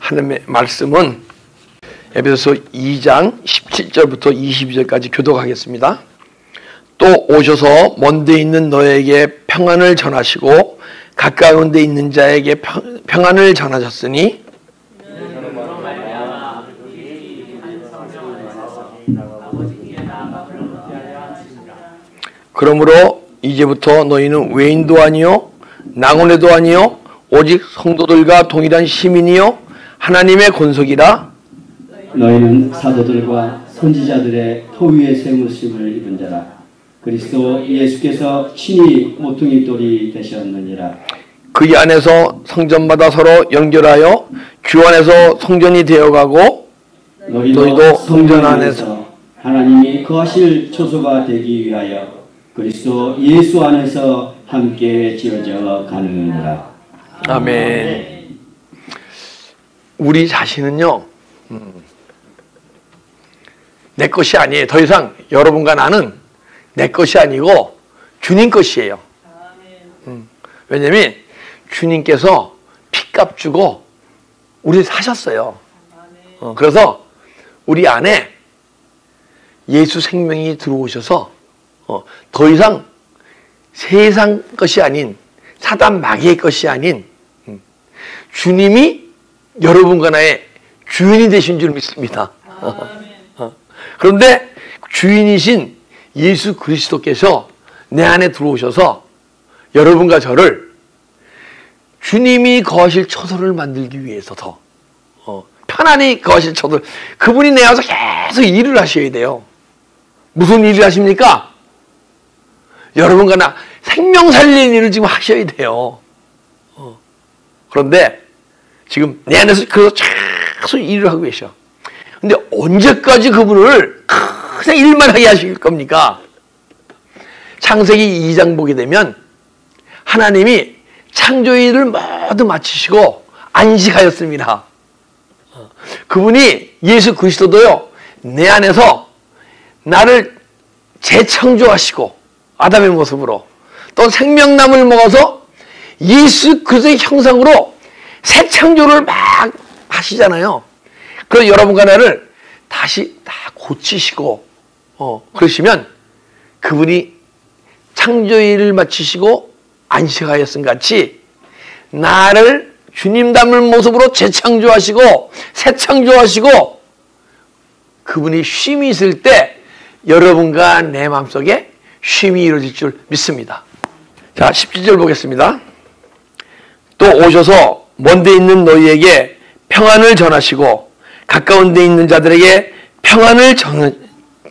하나님의 말씀은 에베소서 2장 17절부터 22절까지 교독하겠습니다. 또 오셔서 먼 데 있는 너에게 평안을 전하시고 가까운 데 있는 자에게 평안을 전하셨으니 그러므로 이제부터 너희는 외인도 아니요 나그네도 아니요 오직 성도들과 동일한 시민이요 하나님의 권속이라. 너희는 사도들과 선지자들의 터 위에 세우심을 입은 자라. 그리스도 예수께서 친히 모퉁이 돌이 되셨느니라. 그 안에서 성전마다 서로 연결하여 주 안에서 성전이 되어가고 너희도 성전 안에서 하나님이 거하실 초소가 되기 위하여 그리스도 예수 안에서 함께 지어져 가느니라. 아멘. 우리 자신은요, 내 것이 아니에요. 더 이상 여러분과 나는 내 것이 아니고 주님 것이에요. 왜냐면 주님께서 피값 주고 우리 사셨어요. 그래서 우리 안에 예수 생명이 들어오셔서 더 이상 세상 것이 아닌 사단 마귀의 것이 아닌 주님이 여러분과 나의 주인이 되신 줄 믿습니다. 그런데 주인이신 예수 그리스도께서 내 안에 들어오셔서 여러분과 저를 주님이 거하실 처소를 만들기 위해서 더 편안히 거하실 처소를, 그분이 내 안에서 계속 일을 하셔야 돼요. 무슨 일을 하십니까? 여러분과 나 생명 살리는 일을 지금 하셔야 돼요. 그런데 지금 내 안에서 그래서 계속 일을 하고 계셔. 근데 언제까지 그분을 그냥 일만 하게 하실 겁니까? 창세기 2장 보게 되면 하나님이 창조일을 모두 마치시고 안식하였습니다. 그분이 예수 그리스도도요, 내 안에서 나를 재창조하시고 아담의 모습으로 또 생명나무를 먹어서 예수 그리스도의 형상으로 새 창조를 막 하시잖아요. 그래서 여러분과 나를 다시 다 고치시고 그러시면 그분이 창조일을 마치시고 안식하였음 같이 나를 주님 닮은 모습으로 재창조하시고 새 창조하시고 그분이 쉼이 있을 때 여러분과 내 마음속에 쉼이 이루어질 줄 믿습니다. 자, 17절 보겠습니다. 또 오셔서 먼 데 있는 너희에게 평안을 전하시고 가까운 데 있는 자들에게 평안을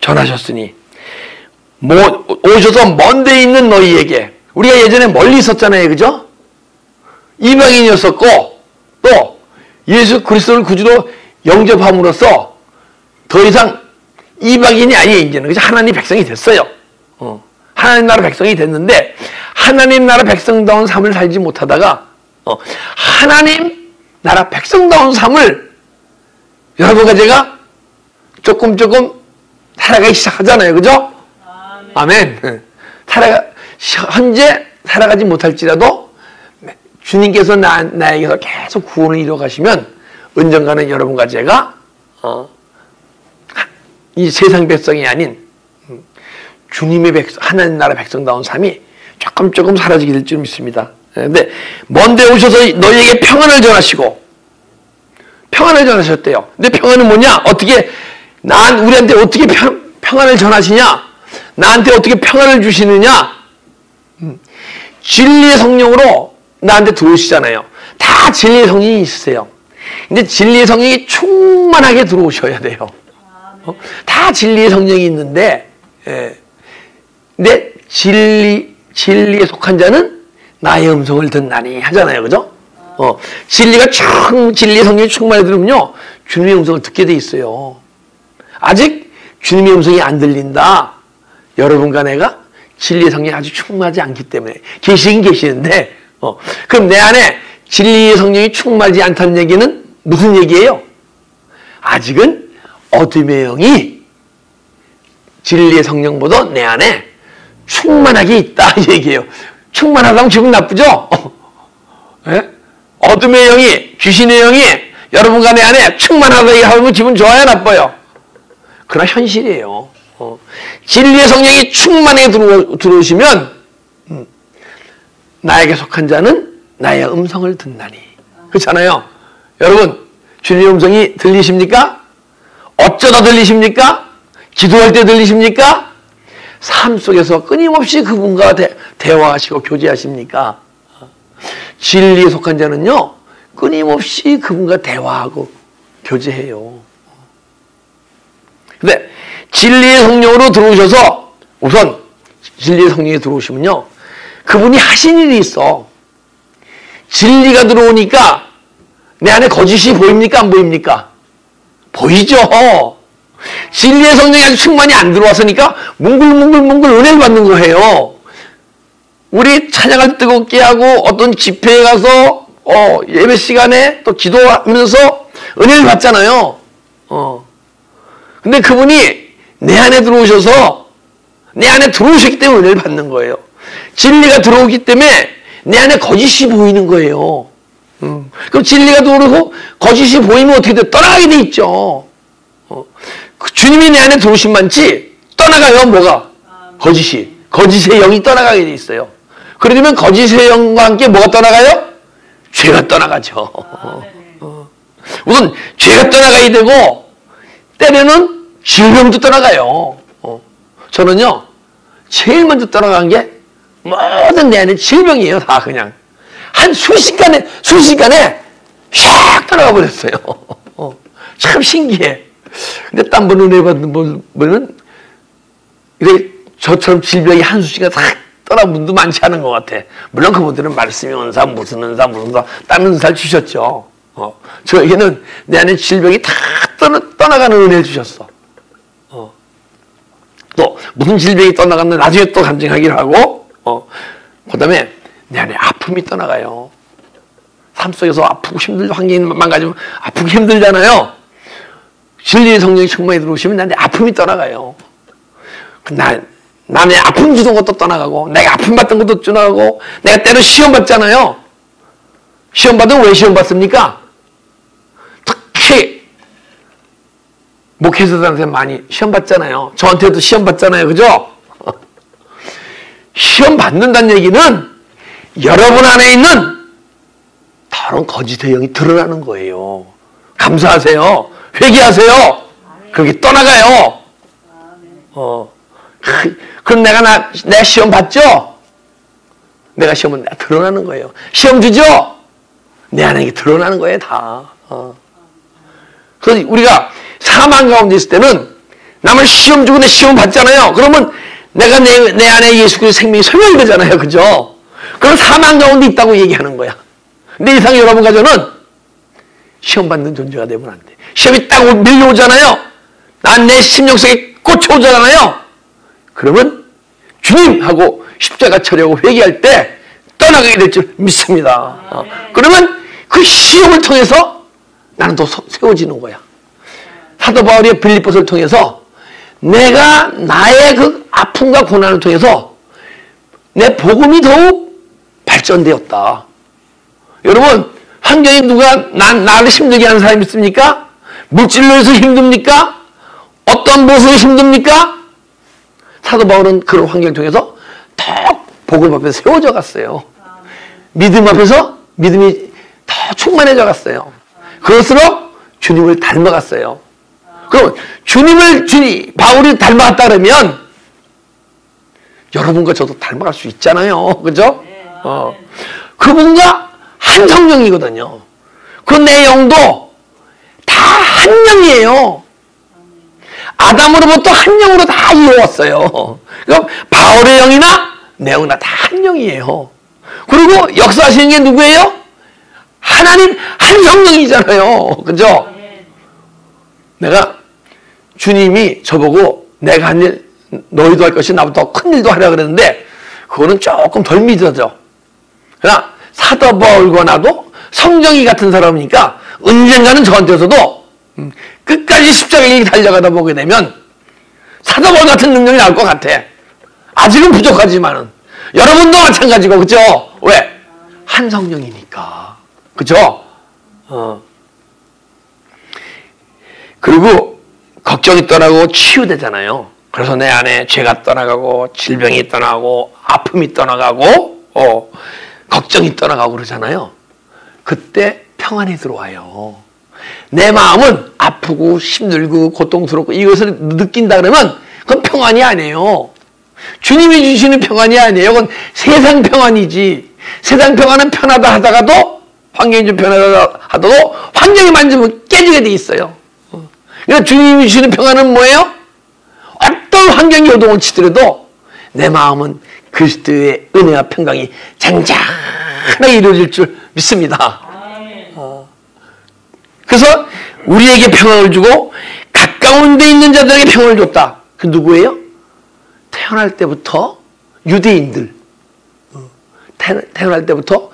전하셨으니, 오셔서 먼 데 있는 너희에게, 우리가 예전에 멀리 있었잖아요, 그죠? 이방인이었었고 또 예수 그리스도를 구주로 영접함으로써 더 이상 이방인이 아니에요. 이제는 그죠? 하나님 백성이 됐어요. 하나님 나라 백성이 됐는데 하나님 나라 백성다운 삶을 살지 못하다가 하나님 나라 백성다운 삶을 여러분과 제가 조금 살아가기 시작하잖아요. 그죠? 아멘. 현재 살아가지 못할지라도 주님께서 나에게서 계속 구원을 이뤄가시면 언젠가는 여러분과 제가 이 세상 백성이 아닌 주님의 백성, 하나님 나라 백성다운 삶이 조금 사라지게 될 줄 믿습니다. 그런데 먼데 오셔서 너희에게 평안을 전하시고, 평안을 전하셨대요. 근데 평안은 뭐냐? 우리한테 어떻게 평안을 전하시냐? 나한테 어떻게 평안을 주시느냐? 진리의 성령으로 나한테 들어오시잖아요. 다 진리의 성령이 있으세요. 근데 진리의 성령이 충만하게 들어오셔야 돼요. 다 진리의 성령이 있는데, 근데 진리에 속한 자는 나의 음성을 듣나니 하잖아요. 그죠? 진리의 성령이 충만히 들으면요, 주님의 음성을 듣게 돼 있어요. 아직 주님의 음성이 안 들린다. 여러분과 내가 진리의 성령이 아주 충만하지 않기 때문에 계시긴 계시는데, 그럼 내 안에 진리의 성령이 충만하지 않다는 얘기는 무슨 얘기예요? 아직은 어둠의 영이 진리의 성령보다 내 안에 충만하게 있다 이 얘기예요. 충만하다면 기분 나쁘죠? 네? 어둠의 영이, 귀신의 영이 여러분과 내 안에 충만하다 하면 기분 좋아요, 나빠요? 그러나 현실이에요. 진리의 성령이 충만하게 들어오시면 나에게 속한 자는 나의 음성을 듣나니. 그렇잖아요. 여러분, 주님의 음성이 들리십니까? 어쩌다 들리십니까? 기도할 때 들리십니까? 삶 속에서 끊임없이 그분과 대화하시고 교제하십니까? 진리에 속한 자는요, 끊임없이 그분과 대화하고 교제해요. 근데 진리의 성령으로 들어오셔서, 우선 진리의 성령이 들어오시면요, 그분이 하신 일이 있어. 진리가 들어오니까 내 안에 거짓이 보입니까? 안 보입니까? 보이죠. 진리의 성령이 아주 충만히 안 들어왔으니까 뭉글뭉글 은혜를 받는 거예요. 우리 찬양할 때 뜨겁게 하고 어떤 집회에 가서 예배 시간에 또 기도하면서 은혜를 받잖아요. 근데 그분이 내 안에 들어오셔서 내 안에 들어오셨기 때문에 은혜를 받는 거예요. 진리가 들어오기 때문에 내 안에 거짓이 보이는 거예요. 그럼 진리가 들어오고 거짓이 보이면 어떻게 돼? 떠나가게 돼 있죠. 주님이 내 안에 들어오신 만치 떠나가요. 뭐가? 거짓의 영이 떠나가게 돼 있어요. 그러면 거짓의 영과 함께 뭐가 떠나가요? 죄가 떠나가죠. 우선 죄가 떠나가야 되고 때로는 질병도 떠나가요. 저는요, 제일 먼저 떠나간 게 모든 내 안에 질병이에요. 다 그냥 한 순식간에 샥 떠나가 버렸어요. 참 신기해. 근데 딴 분 은혜 받는 분은 이렇게 저처럼 질병이 한순간에 싹 떠난 분도 많지 않은 것 같아. 물론 그분들은 말씀의 은사, 무슨 은사, 다른 은사를 주셨죠. 저에게는 내 안에 질병이 다 떠나가는 은혜를 주셨어. 또 무슨 질병이 떠나갔는데 나중에 또 감정하기를 하고, 그 다음에 내 안에 아픔이 떠나가요. 삶 속에서 아프고 힘들고 환경이 망가지면 아프고 힘들잖아요. 진리의 성령이 충만히 들어오시면 나한테 아픔이 떠나가요. 남의 아픔 주던 것도 떠나가고, 내가 아픔 받던 것도 떠나가고, 내가 때로 시험 받잖아요. 시험 받으면 왜 시험 받습니까? 특히 목회자들한테 많이 시험 받잖아요. 저한테도 시험 받잖아요. 그죠? 시험 받는다는 얘기는 여러분 안에 있는 다른 거짓의 영이 드러나는 거예요. 감사하세요. 회개하세요. 그게 떠나가요. 그럼 내가 시험 받죠? 내가 시험은 내가 드러나는 거예요. 시험 주죠? 내 안에 이게 드러나는 거예요, 다. 그래서 우리가 사망 가운데 있을 때는 남을 시험 주고 내 시험 받잖아요. 그러면 내가 내 안에 예수 그리스도의 생명이 소멸이 되잖아요. 그죠? 그럼 사망 가운데 있다고 얘기하는 거야. 근데 이상 여러분과 저는 시험 받는 존재가 되면 안 돼. 시험이 딱 밀려오잖아요. 난 내 심령 속에 꽂혀오잖아요. 그러면 주님 하고 십자가 처리하고 회개할 때 떠나가게 될 줄 믿습니다. 그러면 그 시험을 통해서 나는 더 세워지는 거야. 사도 바울이 빌립보서를 통해서 내가 나의 그 아픔과 고난을 통해서 내 복음이 더욱 발전되었다. 여러분, 환경이 누가 나를 힘들게 하는 사람이 있습니까? 물질로 해서 힘듭니까? 어떤 모습이 힘듭니까? 사도 바울은 그런 환경을 통해서 더 복음 앞에서 세워져 갔어요. 믿음 앞에서 믿음이 더 충만해져 갔어요. 그것으로 주님을 닮아갔어요. 그럼 바울이 닮아갔다 그러면 여러분과 저도 닮아갈 수 있잖아요. 그죠? 그분과 한 성령이거든요. 그 내 영도 다 한 영이에요. 아담으로부터 한 영으로 다 이어왔어요. 그럼 바울의 영이나 내 영이나 다 한 영이에요. 그리고 역사하시는 게 누구예요? 하나님 한 성령이잖아요. 그죠? 내가 주님이 저보고 내가 한 일 너희도 할 것이 나보다 더 큰 일도 하려고 그랬는데 그거는 조금 덜 믿어져. 그러나 사도 바울과 나도 성령이 같은 사람이니까 언젠가는 저한테서도 끝까지 십자가에 달려가다 보게 되면 사도 바울 같은 능력이 나올 것 같아. 아직은 부족하지만은 여러분도 마찬가지고. 그죠? 왜? 한 성령이니까. 그죠? 그리고 걱정이 떠나고 치유되잖아요. 그래서 내 안에 죄가 떠나가고 질병이 떠나고 아픔이 떠나가고 걱정이 떠나가고 그러잖아요. 그때 평안이 들어와요. 내 마음은 아프고 힘들고 고통스럽고 이것을 느낀다 그러면 그건 평안이 아니에요. 주님이 주시는 평안이 아니에요. 그건 세상 평안이지. 세상 평안은 편하다 하다가도 환경이 좀 편하다 하더라도 환경이 만지면 깨지게 돼 있어요. 그러니까 주님이 주시는 평안은 뭐예요? 어떤 환경이 요동을 치더라도 내 마음은 그리스도의 은혜와 평강이 장장하게 이루어질 줄 믿습니다. 그래서 우리에게 평안을 주고 가까운 데 있는 자들에게 평안을 줬다. 그 누구예요? 태어날 때부터 유대인들, 태어날 때부터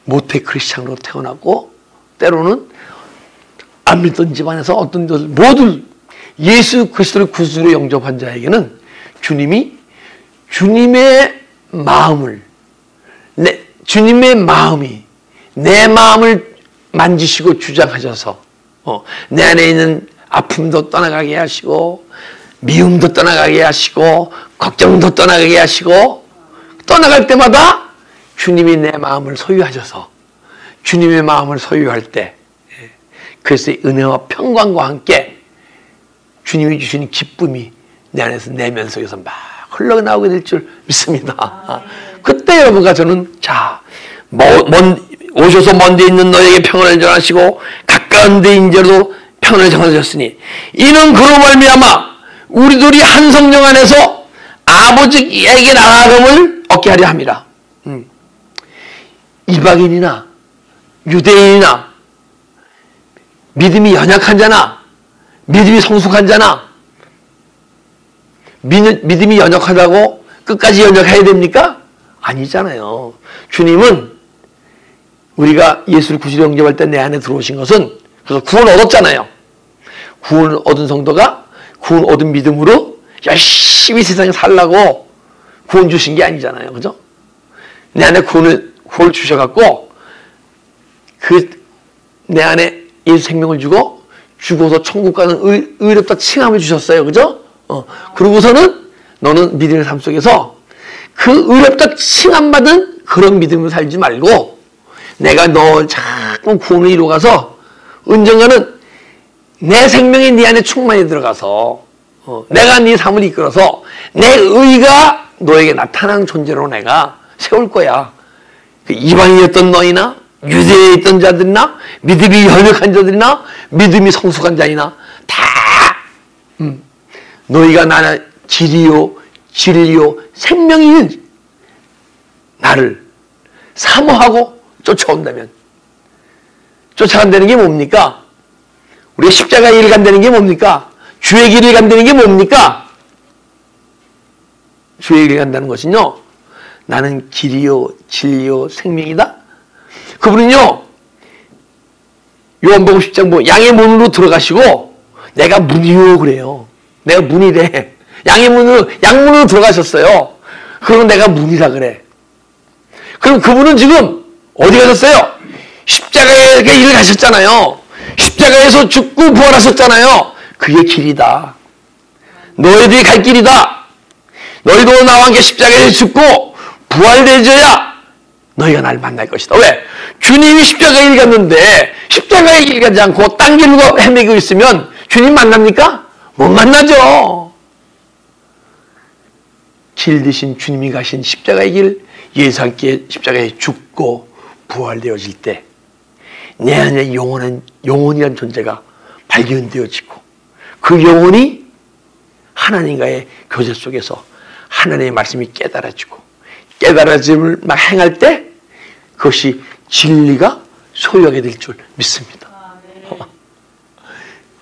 모태 크리스찬으로 태어나고 때로는 안 믿던 집안에서 어떤 것을 모두 예수 그리스도를 구주로 영접한 자에게는 주님의 마음이 내 마음을 만지시고 주장하셔서 내 안에 있는 아픔도 떠나가게 하시고 미움도 떠나가게 하시고 걱정도 떠나가게 하시고 떠나갈 때마다 주님이 내 마음을 소유하셔서 주님의 마음을 소유할 때 그리스도의 은혜와 평강과 함께 주님이 주시는 기쁨이 내 안에서 내면 속에서 막 흘러나오게 될 줄 믿습니다. 그때 여러분과 저는 오셔서 먼 데 있는 너에게 평안을 전하시고 가까운 데 인자도 평안을 전하셨으니 이는 그로 말미암아 우리들이 한 성령 안에서 아버지에게 나아감을 얻게 하려 함이라. 이방인이나 유대인이나 믿음이 연약한 자나 믿음이 성숙한 자나 믿음이 연약하다고 끝까지 연약해야 됩니까? 아니잖아요. 주님은 우리가 예수를 구주로 영접할 때 내 안에 들어오신 것은 그래서 구원 얻었잖아요. 구원 얻은 성도가 구원 얻은 믿음으로 열심히 세상에 살라고 구원 주신 게 아니잖아요. 그죠? 내 안에 구원을 주셔갖고 내 안에 예수 생명을 주고 죽어서 천국 가는 의롭다 칭함을 주셨어요. 그죠? 그러고서는 너는 믿음의 삶 속에서 그 의롭다 칭함 받은 그런 믿음으로 살지 말고 내가 너 자꾸 구원을 이루어가서 언젠가는 내 생명이 네 안에 충만히 들어가서 내가 네 삶을 이끌어서 내 의가 너에게 나타나는 존재로 내가 세울 거야. 이방인이었던 너희나 유대에 있던 자들이나 믿음이 연약한 자들이나 믿음이 성숙한 자이나 다 너희가 나는 길이요 진리요 생명인 나를 사모하고 쫓아온다면 쫓아간다는 게 뭡니까? 우리가 십자가의 길 간다는 게 뭡니까? 주의 길을 간다는 게 뭡니까? 주의 길을 간다는 것은요, 나는 길이요 진리요 생명이다. 그분은요 요한복음 10장 양의 문으로 들어가시고 내가 문이요 그래요. 내가 문이래. 양문으로 들어가셨어요. 그럼 내가 문이라 그래. 그럼 그분은 지금 어디 가셨어요? 십자가의 길을 가셨잖아요. 십자가에서 죽고 부활하셨잖아요. 그게 길이다. 너희들이 갈 길이다. 너희도 나와 함께 십자가에서 죽고 부활되어야 너희가 날 만날 것이다. 왜? 주님이 십자가의 길 갔는데 십자가의 길 가지 않고 딴 길로 헤매고 있으면 주님 만납니까? 못 만나죠. 길 대신 주님이 가신 십자가의 길, 예수 함께 십자가에 죽고 부활되어질 때 내 안에 영혼이란 존재가 발견되어지고 그 영혼이 하나님과의 교제 속에서 하나님의 말씀이 깨달아지고 깨달아짐을 막 행할 때 그것이 진리가 소유하게 될 줄 믿습니다.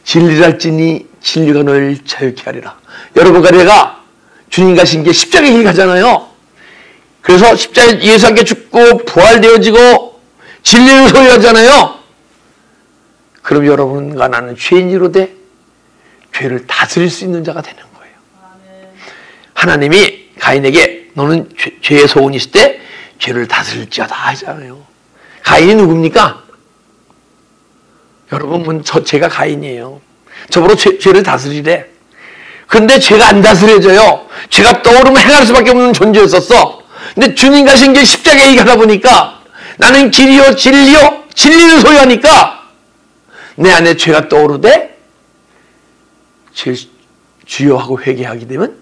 진리를 알지니 진리가 너를 자유케 하리라. 여러분과 내가 주님 가신 게 십자가의 길 가잖아요. 그래서 십자가에 예수 함께 죽고 부활되어지고 진리를 소유하잖아요. 그럼 여러분과 나는 죄인으로 돼 죄를 다스릴 수 있는 자가 되는 거예요. 하나님이 가인에게 너는 죄의 소원이 있을 때 죄를 다스릴지어다 하잖아요. 가인이 누굽니까? 여러분, 제가 가인이에요. 저보고 죄를 다스리래. 그런데 죄가 안 다스려져요. 죄가 떠오르면 행할 수밖에 없는 존재였었어. 근데 주님 가신 게 십자가에 얘기하다 보니까 나는 길이요 진리요 진리를 소유하니까 내 안에 죄가 떠오르되 주여 하고 회개하게 되면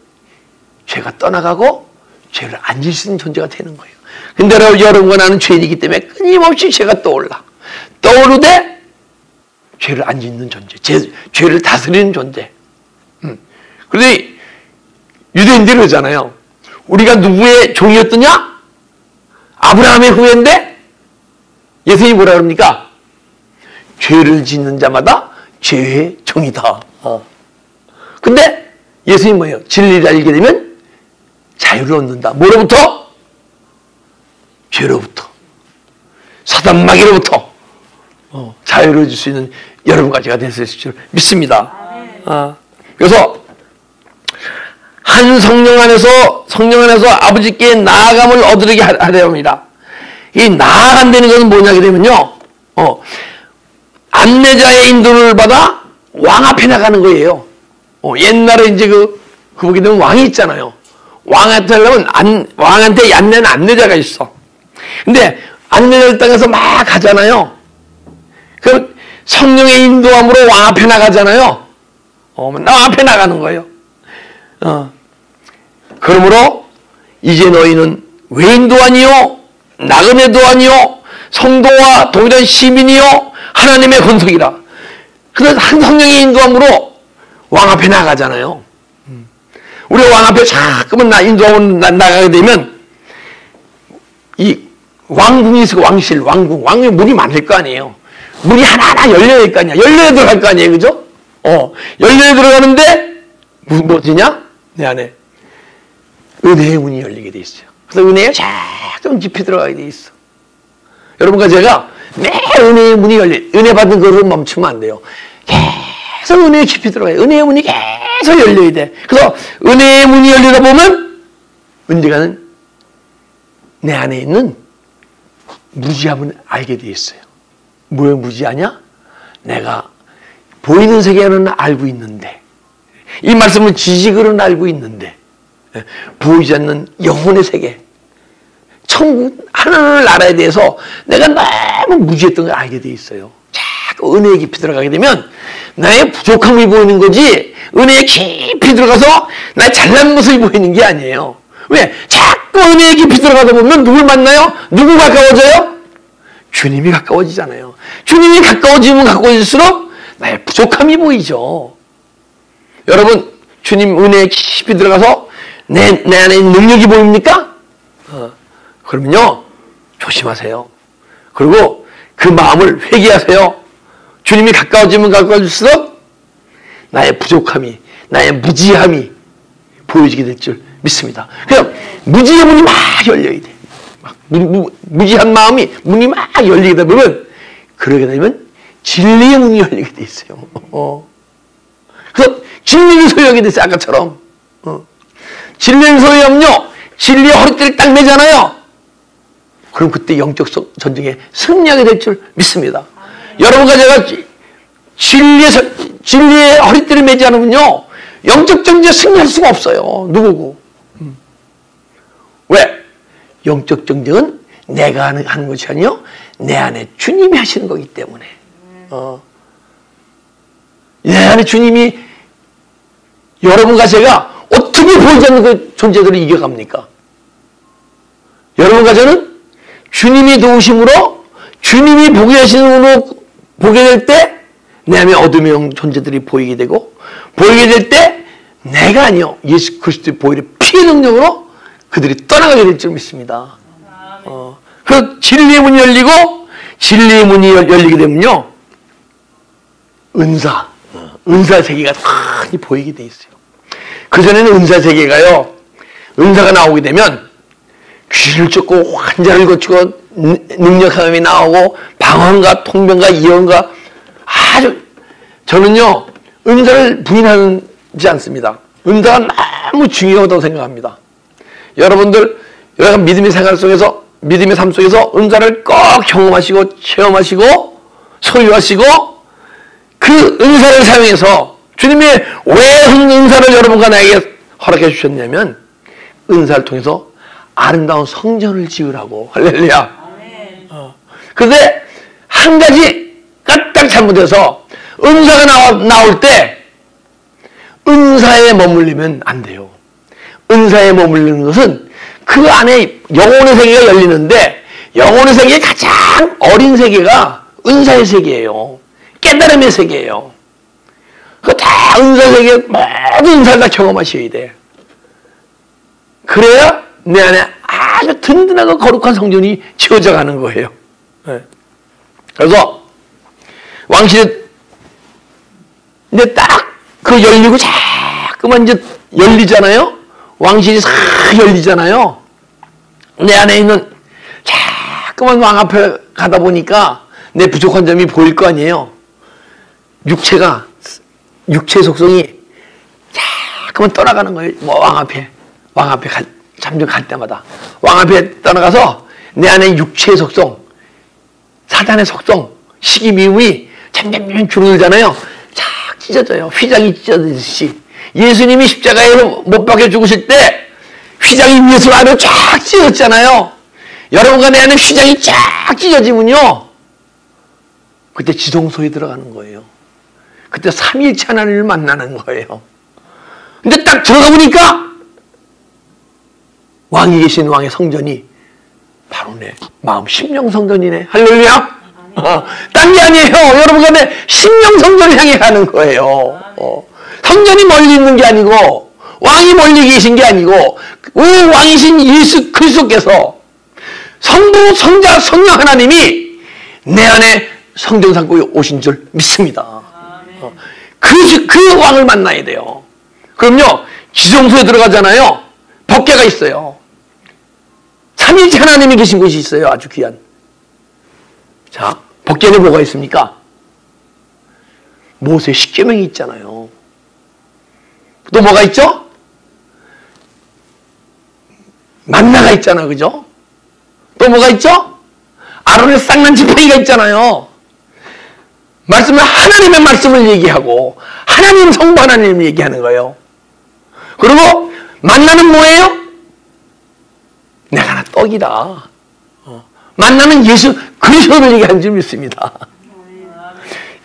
죄가 떠나가고 죄를 안 질 수 있는 존재가 되는 거예요. 근데 여러분과 나는 죄인이기 때문에 끊임없이 죄가 떠오르되 죄를 안 짓는 존재, 죄를 다스리는 존재. 그런데 유대인들이 그러잖아요. 우리가 누구의 종이었더냐? 아브라함의 후예인데 예수님이 뭐라 그럽니까? 죄를 짓는 자마다 죄의 종이다. 근데 예수님이 뭐예요? 진리를 알게 되면 자유를 얻는다. 뭐로부터? 죄로부터. 사단 마귀로부터 자유를 얻을 수 있는 여러분과 제가 됐을 줄 믿습니다. 그래서 한 성령 안에서 아버지께 나아감을 얻으려게 하려 합니다. 이 나아간다는 것은 뭐냐게 되면요, 안내자의 인도를 받아 왕 앞에 나가는 거예요. 옛날에 이제 보게 되면 왕이 있잖아요. 왕한테 하려면 왕한테 안내는 안내자가 있어. 근데 안내자를 땅에서 막 가잖아요. 그럼 성령의 인도함으로 왕 앞에 나가잖아요. 왕 앞에 나가는 거예요. 그러므로 이제 너희는 외인도 아니요 나그네도 아니요 성도와 동일한 시민이요 하나님의 권속이라. 그래서 한 성령의 인도함으로 왕 앞에 나가잖아요. 우리가 왕 앞에 자꾸만 인도함으로 나가게 되면 이 왕궁이 있고 왕궁에 문이 많을 거 아니에요. 문이 하나하나 열려야 할 거 아니야. 열려야 들어갈 거 아니에요. 그죠? 열려야 들어가는데 뭐지냐? 내 안에 은혜의 문이 열리게 돼 있어요. 그래서 은혜에 자꾸 깊이 들어가게 돼 있어. 여러분과 제가 매일 은혜의 문이 은혜 받는 거를 멈추면 안 돼요. 계속 은혜에 깊이 들어가요. 은혜의 문이 계속 열려야 돼. 그래서 은혜의 문이 열리다 보면 언젠가는 내 안에 있는 무지함을 알게 돼 있어요. 왜 무지하냐? 내가 보이는 세계는 알고 있는데, 이 말씀은 지식으로는 알고 있는데 보이지 않는 영혼의 세계, 천국 하늘 나라에 대해서 내가 너무 무지했던 걸 알게 돼 있어요. 자꾸 은혜에 깊이 들어가게 되면 나의 부족함이 보이는 거지, 은혜에 깊이 들어가서 나의 잘난 모습이 보이는 게 아니에요. 왜? 자꾸 은혜에 깊이 들어가다 보면 누굴 만나요? 누구 가까워져요? 주님이 가까워지잖아요. 주님이 가까워지면 가까워질수록 나의 부족함이 보이죠. 여러분, 주님 은혜에 깊이 들어가서 내 안에 능력이 보입니까? 그러면요, 조심하세요. 그리고 그 마음을 회개하세요. 주님이 가까워지면 가까워질수록 나의 부족함이, 나의 무지함이 보여지게 될 줄 믿습니다. 그냥 무지의 문이 막 열려야 돼. 막 무지한 마음이 문이 막 열리게 되면, 그러게 되면 진리의 문이 열리게 돼 있어요. 그래서 진리를 소유하게 됐어요. 아까처럼. 진리를 소유하면요, 진리의 허리띠를 딱 매잖아요. 그럼 그때 영적 전쟁에 승리하게 될 줄 믿습니다. 여러분과 제가 진리의 허리띠를 매지 않으면요, 영적 전쟁에 승리할 수가 없어요. 누구고. 왜? 영적 전쟁은 내가 하는 것이 아니요, 내 안에 주님이 하시는 거기 때문에. 내 안에 주님이, 여러분과 제가 어떻게 보이지 않는 그 존재들을 이겨갑니까? 여러분과 저는 주님이 도우심으로, 주님이 보게 하시는 으로 보게 될 때 내 안에 어둠의 존재들이 보이게 되고, 보이게 될 때 내가 아니요, 예수 그리스도의 보혈의 피의 능력으로 그들이 떠나가게 될 줄 믿습니다. 그 진리의 문이 열리고, 진리의 문이 열리게 되면요, 은사 세계가 많이 보이게 돼 있어요. 그전에는 은사 세계가요, 은사가 나오게 되면 귀를 쫓고 환자를 고치고 능력함이 나오고 방언과 통변과 예언과, 아주, 저는요 은사를 부인하지 않습니다. 은사가 너무 중요하다고 생각합니다. 여러분들 믿음의 생활 속에서, 믿음의 삶 속에서 은사를 꼭 경험하시고 체험하시고 소유하시고 그 은사를 사용해서 주님이 왜 은사를 여러분과 나에게 허락해 주셨냐면 은사를 통해서 아름다운 성전을 지으라고. 할렐루야. 그런데 한 가지가 딱 잘못해서 은사가 나올 때 은사에 머물리면 안 돼요. 은사에 머물리는 것은 그 안에 영혼의 세계가 열리는데 영혼의 세계의 가장 어린 세계가 은사의 세계예요. 깨달음의 세계예요. 그 다 은사 세계 모든 은사를 다 경험하셔야 돼. 그래야 내 안에 아주 든든하고 거룩한 성전이 지어져 가는 거예요. 네. 그래서 왕실은 이제 딱 그 열리고 자꾸만 이제 열리잖아요. 왕실이 싹 열리잖아요. 내 안에 있는 자꾸만 왕 앞에 가다 보니까 내 부족한 점이 보일 거 아니에요. 육체 속성이 자꾸만 떠나가는 거예요. 뭐 왕 앞에 잠깐 갈 때마다 왕 앞에 떠나가서 내 안에 육체의 속성, 사단의 속성, 시기 미움이 점점 줄어들잖아요. 착 찢어져요. 휘장이 찢어지듯이. 예수님이 십자가에서 못 박혀 죽으실 때 휘장이 위에서 아래로 쫙 찢어졌잖아요. 여러분과 내 안에 휘장이 쫙 찢어지면요, 그때 지성소에 들어가는 거예요. 그때 삼위일체 하나님을 만나는 거예요. 근데 딱 들어가 보니까 왕이 계신 왕의 성전이 바로 내 마음 심령 성전이네. 할렐루야. 딴 게 아니에요. 여러분과 내 심령 성전을 향해 가는 거예요. 성전이 멀리 있는 게 아니고 왕이 멀리 계신 게 아니고 왕이신 예수 그리스도께서 성부, 성자, 성령 하나님이 내 안에 성전 삼고 오신 줄 믿습니다. 그 왕을 만나야 돼요. 그럼요, 지성소에 들어가잖아요. 법궤가 있어요. 삼위일체 하나님이 계신 곳이 있어요. 아주 귀한. 자, 법궤는 뭐가 있습니까? 모세 십계명이 있잖아요. 또 뭐가 있죠? 만나가 있잖아요. 그죠? 또 뭐가 있죠? 아론의 쌍난 지팡이가 있잖아요. 하나님의 말씀을 얘기하고 하나님 성부 하나님을 얘기하는 거예요. 그리고 만나는 뭐예요? 내가 하나 떡이다. 만나는 예수 그리스도를 얘기하는 줄 믿습니다.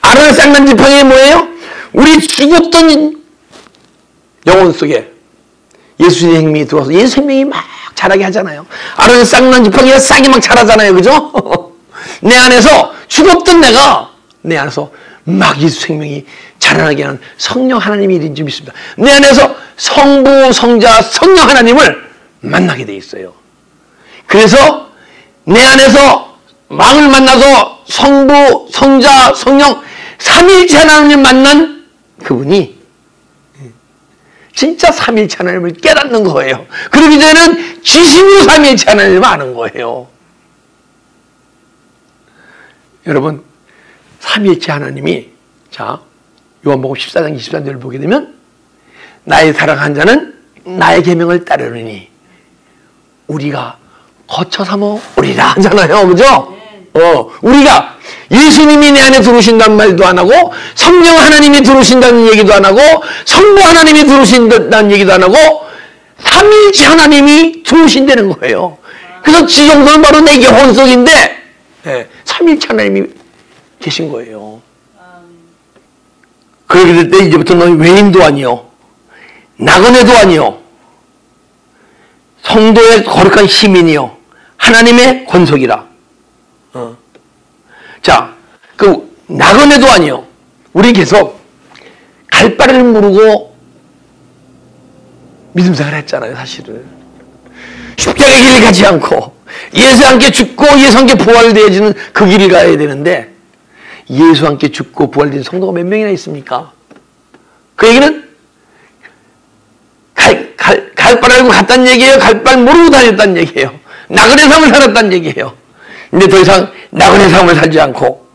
아론의 쌍난 지팡이 뭐예요? 우리 죽었던 영혼 속에 예수 생명이 들어와서 예수 생명이 막 자라게 하잖아요. 아론의 쌍난 지팡이가 싹이 막 자라잖아요. 그죠? 내 안에서 죽었던 내 안에서 막 예수 생명이 자라나게 하는 성령 하나님이 일인 줄 믿습니다. 내 안에서 성부, 성자, 성령 하나님을 만나게 돼 있어요. 그래서 내 안에서 왕을 만나서 성부, 성자, 성령 삼위일체 하나님을 만난 그분이 진짜 삼위일체 하나님을 깨닫는 거예요. 그러기 전에는 지심으로 삼위일체 하나님을 아는 거예요. 여러분, 삼위일체 하나님이, 자, 요한복음 14장 23절을 보게 되면 나의 사랑한 자는 나의 계명을 따르느니 우리가 거처 삼어 오리라 하잖아요. 그죠? 우리가 예수님이 내 안에 들어오신다는 말도 안 하고 성령 하나님이 들어오신다는 얘기도 안 하고 성부 하나님이 들어오신다는 얘기도 안 하고 삼위일체 하나님이 들어오신다는 거예요. 그래서 지성소는 바로 내 영혼 속인데 삼위일체 하나님이 계신 거예요. 그렇게 될 때 이제부터 너희 외인도 아니요 나그네도 아니요 성도의 거룩한 시민이요 하나님의 권속이라. 자, 그 나그네도 아니요. 우리 계속 갈 바를 모르고 믿음 생활을 했잖아요. 사실은 십자가의 길을 가지 않고 예수와 함께 죽고 예수와 함께 부활되어지는 그 길을 가야 되는데 예수와 함께 죽고 부활된 성도가 몇 명이나 있습니까? 그 얘기는 갈 바를 알고 갔다는 얘기예요? 갈 바를 모르고 다녔다는 얘기예요? 나그네 삶을 살았다는 얘기예요? 근데 더 이상 나그네 삶을 살지 않고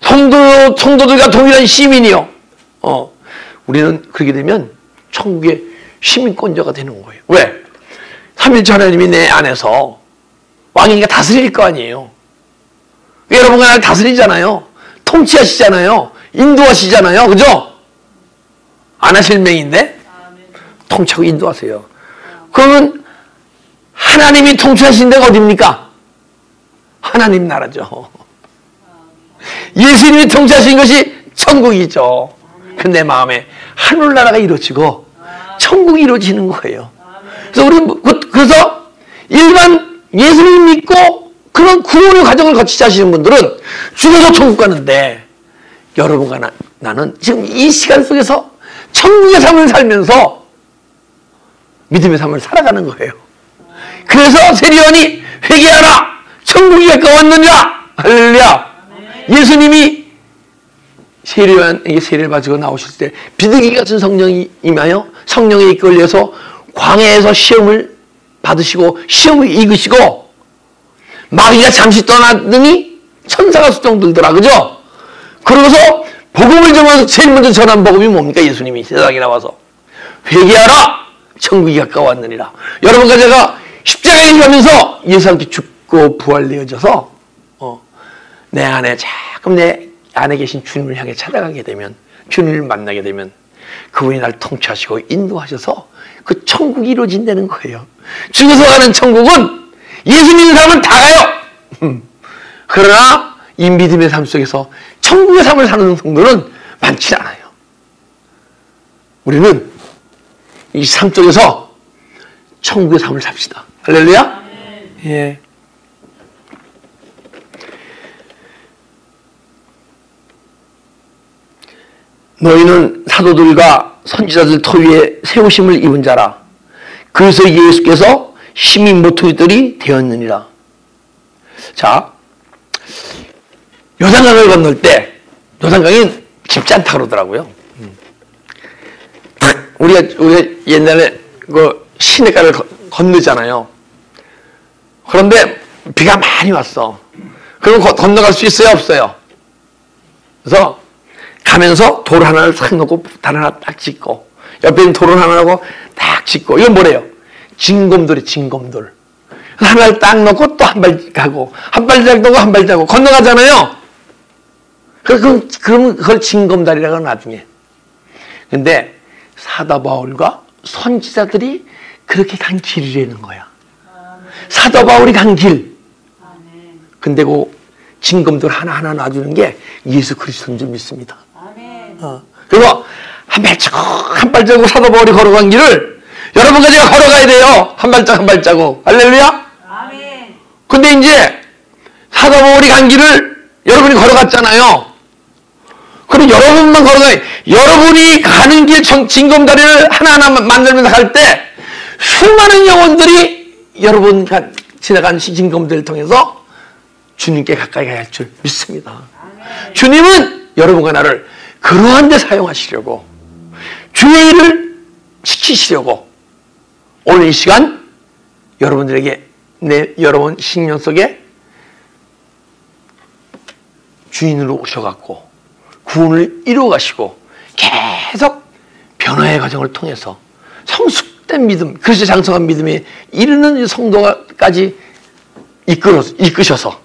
성도들과 동일한 시민이요. 우리는 그렇게 되면 천국의 시민권자가 되는 거예요. 왜? 삼위일체 하나님이 내 안에서 왕이니까 다스릴 거 아니에요. 여러분과 나를 다스리잖아요. 통치하시잖아요. 인도하시잖아요. 그죠? 안 하실 명인데 통치하고 인도하세요. 그러면 하나님이 통치하신 데가 어디입니까? 하나님 나라죠. 예수님이 통치하신 것이 천국이죠. 근데 내 마음에 하늘나라가 이루어지고 천국이 이루어지는 거예요. 그래서 우리는 그래서 일반 예수님 믿고 그런 구원의 과정을 거치지 않으시는 분들은 죽어서 천국 가는데, 여러분과 나는 지금 이 시간 속에서 천국의 삶을 살면서 믿음의 삶을 살아가는 거예요. 그래서 세리요한이 회개하라, 천국이 가까웠느니라. 할렐루야. 예수님이 세리요한에게 세례를 받으시고 나오실 때 비둘기 같은 성령이 임하여 성령에 이끌려서 광야에서 시험을 받으시고 시험을 이기시고 마귀가 잠시 떠나더니 천사가 수종 들더라. 그죠? 그러고서 복음을 전하면서 제일 먼저 전한 복음이 뭡니까? 예수님이 세상에 나와서 회개하라, 천국이 가까웠느니라. 여러분과 제가 십자가에 가면서 예수 함께 죽고 부활되어져서 내 안에 자꾸 내 안에 계신 주님을 향해 찾아가게 되면, 주님을 만나게 되면 그분이 날 통치하시고 인도하셔서 그 천국이 이루어진다는 거예요. 죽어서 가는 천국은 예수 믿는 사람은 다 가요. 그러나 이 믿음의 삶 속에서 천국의 삶을 사는 성도는 많지 않아요. 우리는 이 삶 속에서 천국의 삶을 삽시다. 할렐루야. 예. 너희는 사도들과 선지자들 토위에 세우심을 입은 자라. 그래서 예수께서 심히 모퉁이돌이 되었느니라. 자, 요단강을 건널 때, 요단강이 깊지 않다 그러더라고요. 우리가 옛날에 그 시내가를 건너잖아요. 그런데 비가 많이 왔어. 그럼 건너갈 수 있어요, 없어요? 그래서 가면서 돌 하나를 탁 놓고 단 하나 딱 짓고, 옆에 있는 돌을 하나 놓고 딱 짓고, 이건 뭐래요? 징검돌이 징검돌. 하나를 딱 놓고 또 한 발 가고, 한 발짝 놓고 한 발짝 하고 건너가잖아요. 그럼 그걸 징검다리라고 나중에. 근데 사도 바울과 선지자들이 그렇게 간 길이라는 거야. 사도 바울이 간 길. 근데 그 징검돌 하나하나 놔주는 게 예수 그리스도인 줄 믿습니다. 그리고 한 발자국 사도 바울이 걸어간 길을 여러분과 제가 걸어가야 돼요. 한 발자국 한 발자국. 할렐루야. 근데 이제 사도 바울이 간 길을 여러분이 걸어갔잖아요. 그럼 여러분만 걸어가요. 여러분이 가는 길 징검다리를 하나하나 만들면서 갈 때 수많은 영혼들이 여러분과 지나간 징검다리를 통해서 주님께 가까이 가야 할 줄 믿습니다. 주님은 여러분과 나를 그러한 데 사용하시려고, 주의 일을 지키시려고 오늘 이 시간 여러분들에게 여러분 신령 속에 주인으로 오셔갖고 구원을 이루어 가시고 계속 변화의 과정을 통해서 성숙된 믿음, 그리스도 장성한 믿음에 이르는 성도까지 이끄셔서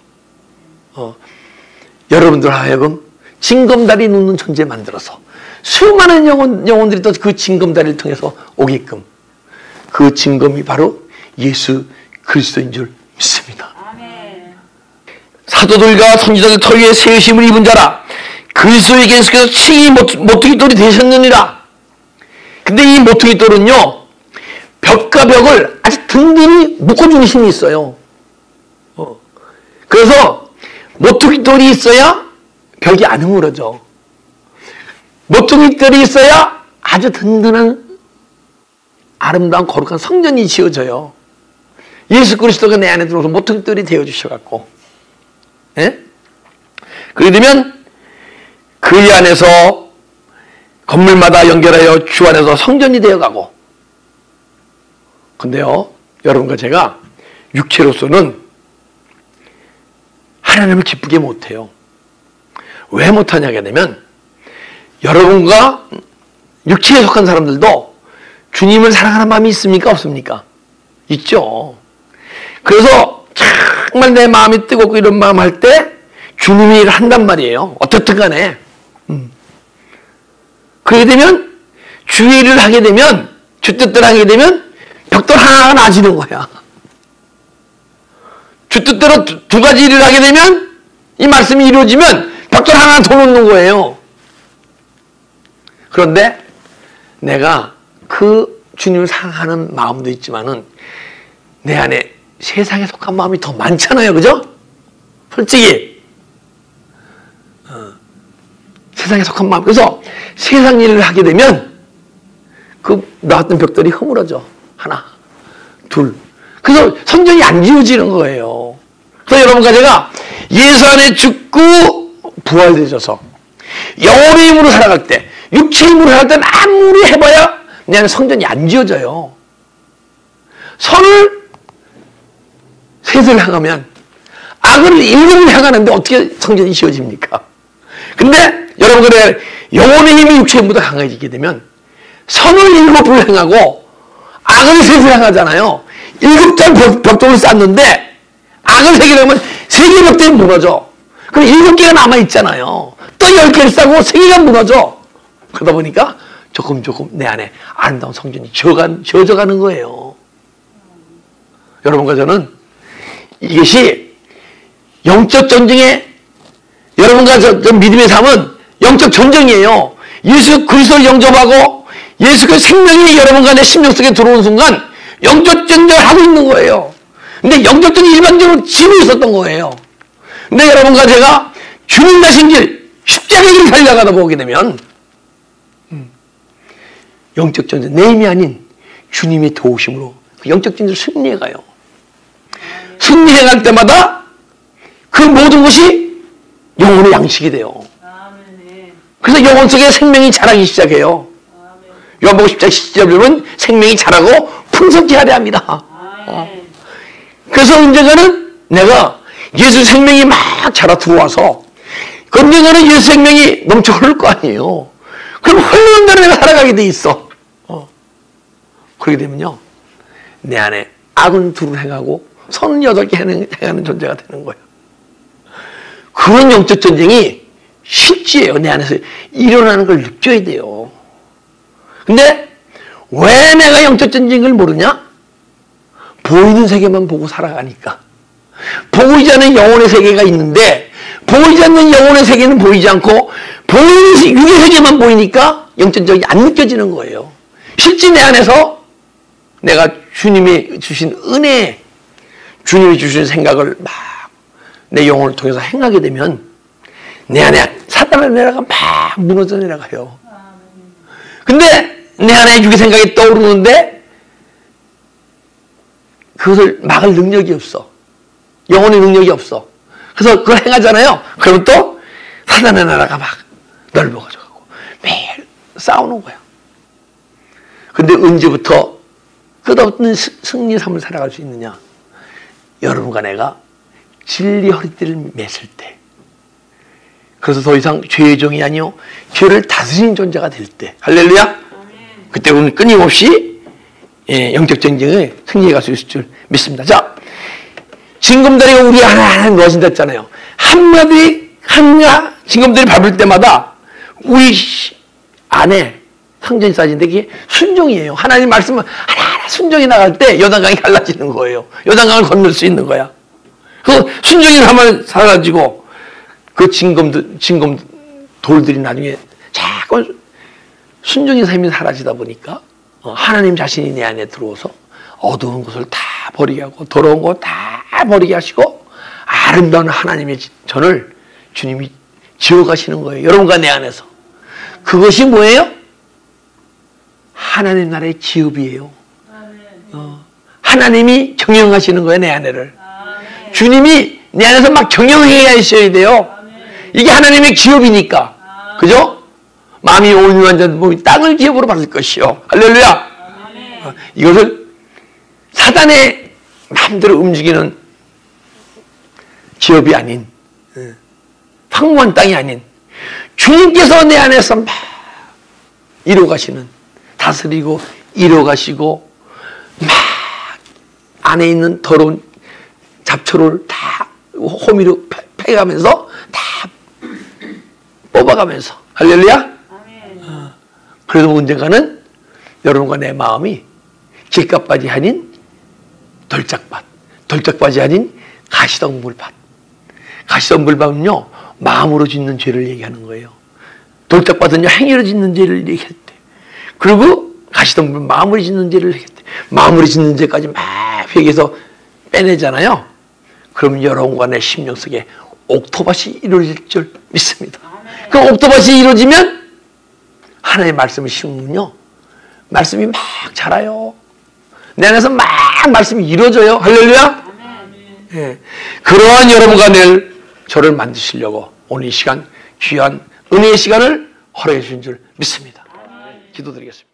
여러분들 하여금 징검다리 놓는 존재 만들어서 수많은 영혼들이 또 그 징검다리를 통해서 오게끔, 그 징검이 바로 예수 그리스도인 줄 믿습니다. 아멘. 사도들과 선지자들 터위에 세우심을 입은 자라. 그리스도의 계속해서 칭이 모퉁이돌이 되셨느니라. 근데 이 모퉁이돌은요, 벽과 벽을 아주 든든히 묶어주는 힘이 있어요. 그래서 모퉁이돌이 있어야 벽이 안 흐물어져. 모퉁이돌이 있어야 아주 든든한 아름다운 거룩한 성전이 지어져요. 예수 그리스도가 내 안에 들어오서 모퉁이돌이 되어주셔갖고, 예? 그렇게 되면 그 안에서 건물마다 연결하여 주 안에서 성전이 되어가고. 근데요, 여러분과 제가 육체로서는 하나님을 기쁘게 못해요. 왜 못하냐게 되면, 여러분과 육체에 속한 사람들도 주님을 사랑하는 마음이 있습니까? 없습니까? 있죠. 그래서 정말 내 마음이 뜨겁고 이런 마음 할 때 주님이 일을 한단 말이에요. 어떻든 간에. 그렇게 되면 주의를 하게 되면, 주 뜻대로 하게 되면 벽돌 하나가 나아지는 거야. 주 뜻대로 두 가지 일을 하게 되면, 이 말씀이 이루어지면 벽돌 하나 더 놓는 거예요. 그런데 내가 그 주님을 사랑하는 마음도 있지만은 내 안에 세상에 속한 마음이 더 많잖아요. 그죠? 솔직히 세상에 속한 마음. 그래서 세상 일을 하게 되면 그 나왔던 벽돌이 허물어져. 하나, 둘. 그래서 성전이 안 지어지는 거예요. 그래서 여러분과 제가 예수 안에 죽고 부활되셔서 영혼의 힘으로 살아갈 때, 육체의 힘으로 살아갈 때는 아무리 해봐야 내 안에 성전이 안 지어져요. 선을 셋을 향하면 악을 일곱을 향하는데 어떻게 성전이 지어집니까? 근데 여러분들의 영혼의 힘이 육체의 힘보다 강해지게 되면 선을 일곱을 행하고 악을 셋을 향하잖아요. 일곱 장 벽돌을 쌓는데 악을 세 개를 하면 세 개 벽돌이 무너져. 그럼 일곱 개가 남아있잖아요. 또 10개를 쌓고 세 개가 무너져. 그러다 보니까 조금 내 안에 아름다운 성전이 지어져가는 거예요. 여러분과 저는 이것이 영적 전쟁에, 여러분과 저 믿음의 삶은 영적 전쟁이에요. 예수 그리스도를 영접하고 예수 그 생명이 여러분과 내 심령 속에 들어오는 순간 영적 전쟁을 하고 있는 거예요. 근데 영적 전쟁이 일반적으로 지고 있었던 거예요. 근데 여러분과 제가 주님 가신 길, 십자가의 길을 달려가다 보게 되면 영적 전쟁, 내 힘이 아닌 주님의 도우심으로 그 영적 전쟁을 승리해 가요. 승리해 갈 때마다 그 모든 것이 영혼의 양식이 돼요. 그래서 영혼 속에 생명이 자라기 시작해요. 요한복음 10장 10절에 보면 생명이 자라고 풍성케 하려 합니다. 그래서 언젠가는 내가 예수 생명이 막 자라 들어와서 언젠가는 예수 생명이 넘쳐 흐를 거 아니에요. 그럼 흘러는 대로 내가 살아가게 돼 있어. 그렇게 되면요, 내 안에 악은 둘을 행하고 선은 8개 행하는 존재가 되는 거예요. 그런 영적 전쟁이 실제예요. 내 안에서 일어나는 걸 느껴야 돼요. 근데 왜 내가 영적 전쟁을 모르냐? 보이는 세계만 보고 살아가니까. 보이지 않는 영혼의 세계가 있는데 보이지 않는 영혼의 세계는 보이지 않고 보이는 육의 세계만 보이니까 영적 전쟁이 안 느껴지는 거예요. 실제 내 안에서 내가 주님이 주신 은혜, 주님이 주신 생각을 막 내 영혼을 통해서 행하게 되면 내 안에 사단의 내려가 막 무너져 내려가요. 근데 내 안에 육의 생각이 떠오르는데 그것을 막을 능력이 없어. 영혼의 능력이 없어. 그래서 그걸 행하잖아요. 그러면 또 사단의 나라가 막 넓어져 가고 매일 싸우는 거야. 근데 언제부터 끝없는 승리의 삶을 살아갈 수 있느냐? 여러분과 내가 진리 허리띠를 맸을 때, 그래서 더 이상 죄의 종이 아니요 죄를 다스리는 존재가 될 때, 할렐루야. 그때 우리는 끊임없이 영적 전쟁에 승리해 갈 수 있을 줄 믿습니다. 자, 징검다리가 우리 하나하나 놓아진다 했잖아요. 한마디 징검다리 밟을 때마다 우리 안에 성전이 쌓여지는데 그게 순종이에요. 하나님 말씀은 하나하나 순종이 나갈 때 요단강이 갈라지는 거예요. 요단강을 건널 수 있는 거야. 그 순종이 하면 사라지고 그 징검 돌들이 나중에 자꾸 순종의 삶이 사라지다 보니까 하나님 자신이 내 안에 들어와서 어두운 것을 다 버리게 하고 더러운 것 다 버리게 하시고 아름다운 하나님의 전을 주님이 지어가시는 거예요. 여러분과 내 안에서. 그것이 뭐예요? 하나님 나라의 기업이에요. 하나님이 경영하시는 거예요, 내 안에를. 주님이 내 안에서 막 경영해 하셔야 돼요. 이게 하나님의 기업이니까. 그죠? 마음이 온유한 자는 몸이 땅을 기업으로 받을 것이요. 할렐루야. 이것을 사단의 마음대로 움직이는 기업이 아닌, 황무한 땅이 아닌 주님께서 내 안에서 막 이뤄가시는, 다스리고 이뤄가시고 막 안에 있는 더러운 잡초를 다 호미로 패가면서 다 뽑아가면서, 할렐루야. 그래도 언젠가는 여러분과 내 마음이 길가바지 아닌 돌짝밭, 돌짝바지 아닌 가시덤불밭. 가시덤불밭은요, 마음으로 짓는 죄를 얘기하는 거예요. 돌짝밭은요, 행위로 짓는 죄를 얘기할 때. 그리고 가시덤불 마음으로 짓는 죄를 얘기할 때. 마음으로 짓는 죄까지 막 회개해서 빼내잖아요. 그럼 여러분과 내 심령 속에 옥토밭이 이루어질 줄 믿습니다. 그 옥토밭이 이루어지면 하나님의 말씀을 심으면요, 말씀이 막 자라요. 내 안에서 막 말씀이 이루어져요. 할렐루야. 예. 그러한 여러분과 내일 저를 만드시려고 오늘 이 시간 귀한 은혜의 시간을 허락해 주신 줄 믿습니다. 기도드리겠습니다.